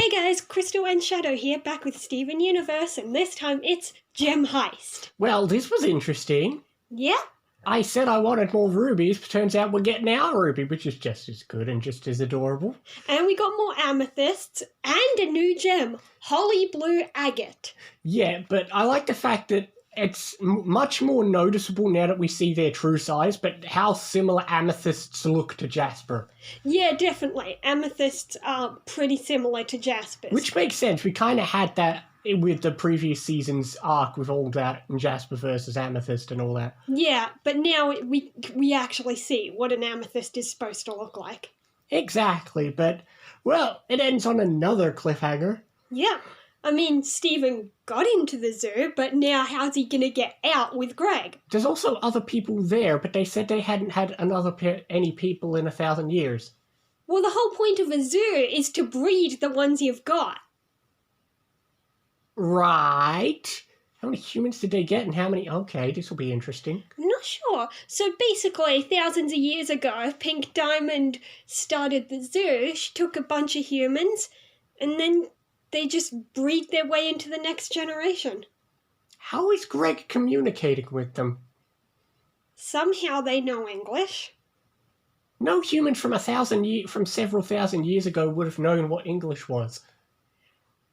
Hey guys, Crystal and Shadow here, back with Steven Universe, and this time it's Gem Heist. Well, this was interesting. Yeah? I said I wanted more rubies, but turns out we're getting our ruby, which is just as good and just as adorable. And we got more amethysts, and a new gem, Holly Blue Agate. Yeah, but I like the fact that it's much more noticeable now that we see their true size, but how similar amethysts look to jasper. Yeah, definitely. Amethysts are pretty similar to jaspers. Which makes sense. We kind of had that with the previous season's arc with all that and jasper versus amethyst and all that. Yeah, but now we actually see what an amethyst is supposed to look like. Exactly, but, well, it ends on another cliffhanger. Yeah. I mean, Steven got into the zoo, but now how's he going to get out with Greg? There's also other people there, but they said they hadn't had any people in 1,000 years. Well, the whole point of a zoo is to breed the ones you've got. Right. How many humans did they get and how many... Okay, this will be interesting. I'm not sure. So basically, thousands of years ago, Pink Diamond started the zoo. She took a bunch of humans, and then they just breed their way into the next generation. How is Greg communicating with them? Somehow they know English. No human from several thousand years ago would have known what English was.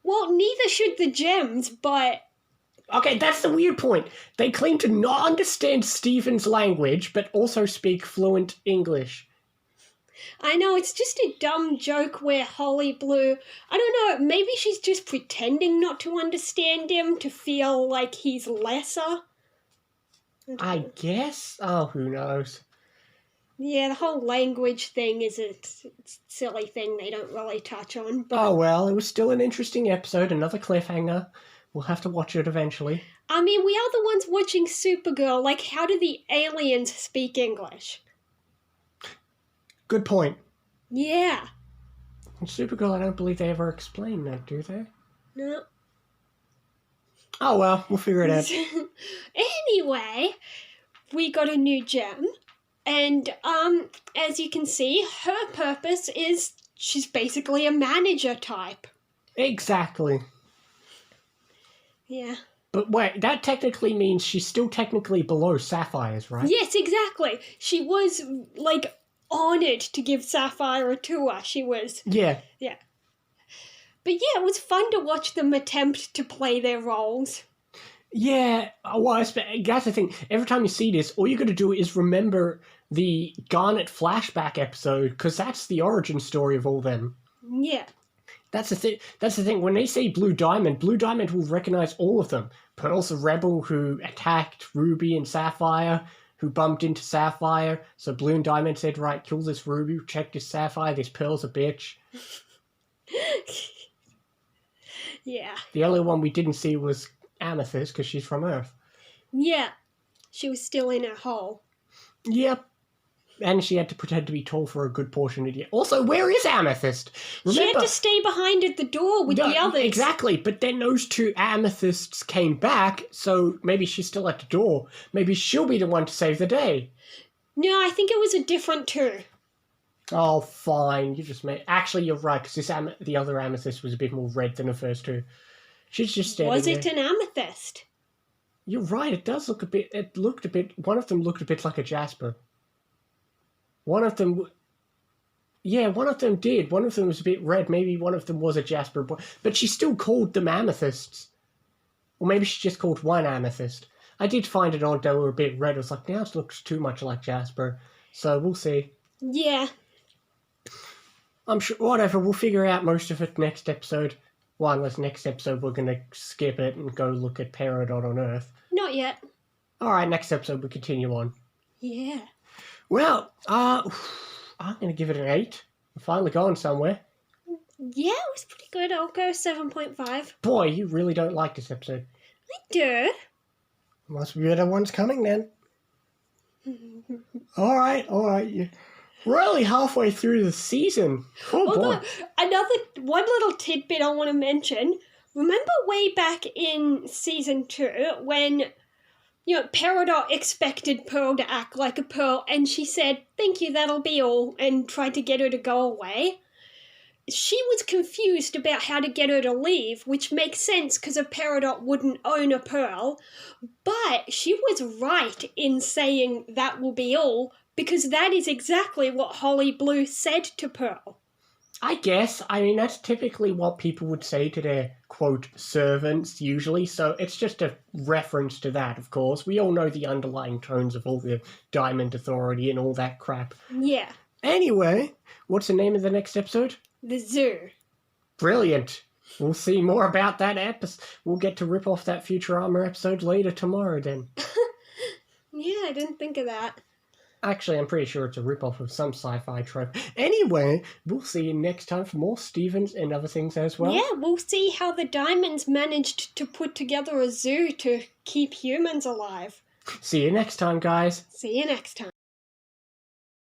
Well, neither should the gems, but... Okay, that's the weird point. They claim to not understand Steven's language, but also speak fluent English. I know, it's just a dumb joke where Holly Blue... I don't know, maybe she's just pretending not to understand him to feel like he's lesser. I guess? Oh, who knows? Yeah, the whole language thing is a silly thing they don't really touch on. But... Oh, well, it was still an interesting episode, another cliffhanger. We'll have to watch it eventually. I mean, we are the ones watching Supergirl. Like, how do the aliens speak English? Good point. Yeah. In Supergirl, I don't believe they ever explain that, do they? No. Oh, well, we'll figure it out. Anyway, we got a new gem. And, as you can see, her purpose is she's basically a manager type. Exactly. Yeah. But wait, that technically means she's still technically below Sapphire's, right? Yes, exactly. She was, like, honoured to give Sapphire a tour. She was. Yeah. Yeah. But yeah, it was fun to watch them attempt to play their roles. Yeah, well, that's the thing. Every time you see this, all you got to do is remember the Garnet flashback episode, because that's the origin story of all them. Yeah. That's the thing. When they say Blue Diamond will recognize all of them. Pearl's a rebel who attacked Ruby and Sapphire, who bumped into Sapphire. So Blue and Diamond said, right, kill this Ruby, check this Sapphire, this Pearl's a bitch. Yeah. The only one we didn't see was Amethyst, because she's from Earth. Yeah. She was still in her hole. Yep. And she had to pretend to be tall for a good portion of the year. Also, where is Amethyst? Remember, she had to stay behind at the door with the others. Exactly, but then those two Amethysts came back, so maybe she's still at the door. Maybe she'll be the one to save the day. No, I think it was a different two. Oh, fine. You just made... Actually, you're right, because the other Amethyst was a bit more red than the first two. She's just standing Was it there. an amethyst? You're right, it does look a bit... One of them looked a bit like a jasper. One of them... Yeah, one of them did. One of them was a bit red. Maybe one of them was a jasper. But she still called them amethysts. Or maybe she just called one amethyst. I did find it odd they were a bit red. I was like, now it looks too much like jasper. So we'll see. Yeah. I'm sure... Whatever, we'll figure out most of it next episode. Well, unless next episode we're going to skip it and go look at Peridot on Earth. Not yet. Alright, next episode we continue on. Yeah. Well, I'm going to give it an 8. We're finally going somewhere. Yeah, it was pretty good. I'll go 7.5. Boy, you really don't like this episode. I do. Must be better ones coming then. Alright. We're only halfway through the season. Oh, boy. One little tidbit I want to mention. Remember way back in season 2 when... Peridot expected Pearl to act like a Pearl, and she said, "Thank you, that'll be all," and tried to get her to go away. she was confused about how to get her to leave, which makes sense because a Peridot wouldn't own a pearl. But she was right in saying that will be all, because that is exactly what Holly Blue said to Pearl. I guess. I mean, that's typically what people would say to their, quote, servants, usually. So it's just a reference to that, of course. We all know the underlying tones of all the Diamond Authority and all that crap. Yeah. Anyway, what's the name of the next episode? The Zoo. Brilliant. We'll see more about that episode. We'll get to rip off that Futurama episode later tomorrow, then. Yeah, I didn't think of that. Actually, I'm pretty sure it's a rip-off of some sci-fi trope. Anyway, we'll see you next time for more Stevens and other things as well. Yeah, we'll see how the Diamonds managed to put together a zoo to keep humans alive. See you next time, guys. See you next time.